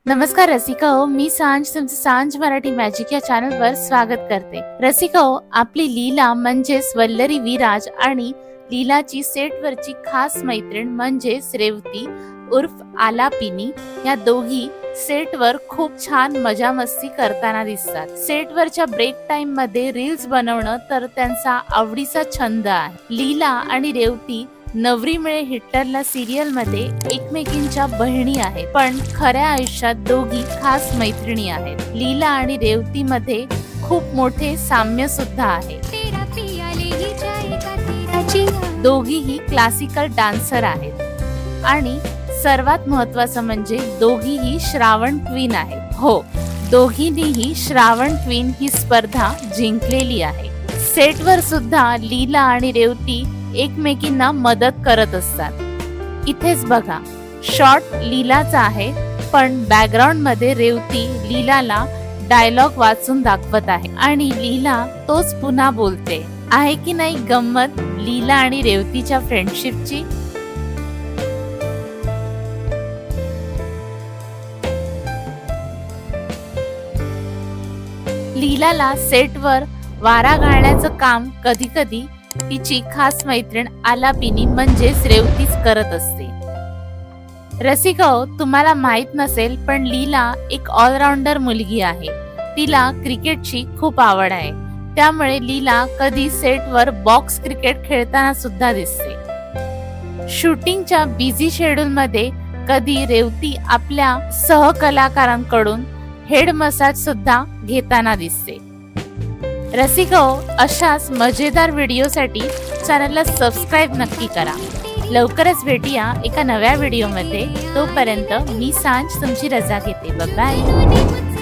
नमस्कार रसिकाओ, मी सांज तुमचं सांज मराठी मॅजिक या चॅनलवर स्वागत करते। रसिकाओ, आपली लीला म्हणजेच वल्लरी विराज आणि लीलाची सेटवरची खास मैत्रीण म्हणजेच रेवती उर्फ आलापिनी या दोघी सेटवर खूप छान मजा मस्ती करताना दिसतात। सेटवरच्या ब्रेक टाइम मध्ये रील्स बनवणं तर त्यांचा आवडीचा छंद आहे। लीला आणि रेवती नवरी मिळे हिटलरला सिरियल मध्ये एकमेकींच्या बहिणी आहेत, पण खऱ्या आयुष्यात दोघी खास मैत्रिणी आहेत। लीला आणि रेवती मध्ये खूप मोठे साम्य सुद्धा आहे। दोघीही क्लासिकल डान्सर आहेत आणि सर्वात महत्त्वाचं म्हणजे दोघीही श्रावण क्वीन आहेत। हो, दोघींनीही श्रावण क्वीन ही स्पर्धा जिंकलेली आहे। सेटवर सुद्धा लीला आणि रेवती एकमेकींना मदत करत असतात। इथेच बघा, शॉट लीलाचा आहे, पण बॅकग्राऊंड मध्ये रेवती लीलाला डायलॉग वाचून दाखवत आहे आणि लीला तोच पुन्हा बोलते। आहे की नाही गंमत लीला आणि रेवतीच्या फ्रेंडशिपची? लीलाला सेटवर वारा घालण्याचं काम कधी कधी तिची खास मैत्रीण आलापिनी म्हणजेच रेवतीच करत असते। रसिकाओ, तुम्हाला माहित नसेल पण लीला एक ऑलराउंडर मुलगी आहे। तिला क्रिकेटची खूप आवड आहे, त्यामुळे लीला कधी सेटवर बॉक्स क्रिकेट खेळताना सुद्धा दिसते। शूटिंगच्या बिझी शेड्यूल मध्ये कधी रेवती आपल्या सहकलाकारांकडून हेड मसाज सुद्धा घेताना दिसते। रसिकाओ, अशाच मजेदार व्हिडिओसाठी चॅनलला सबस्क्राइब नक्की करा। लवकरच भेटूया एका नव्या व्हिडिओमध्ये। तोपर्यंत मी सांज तुमची रजा घेते। Bye bye.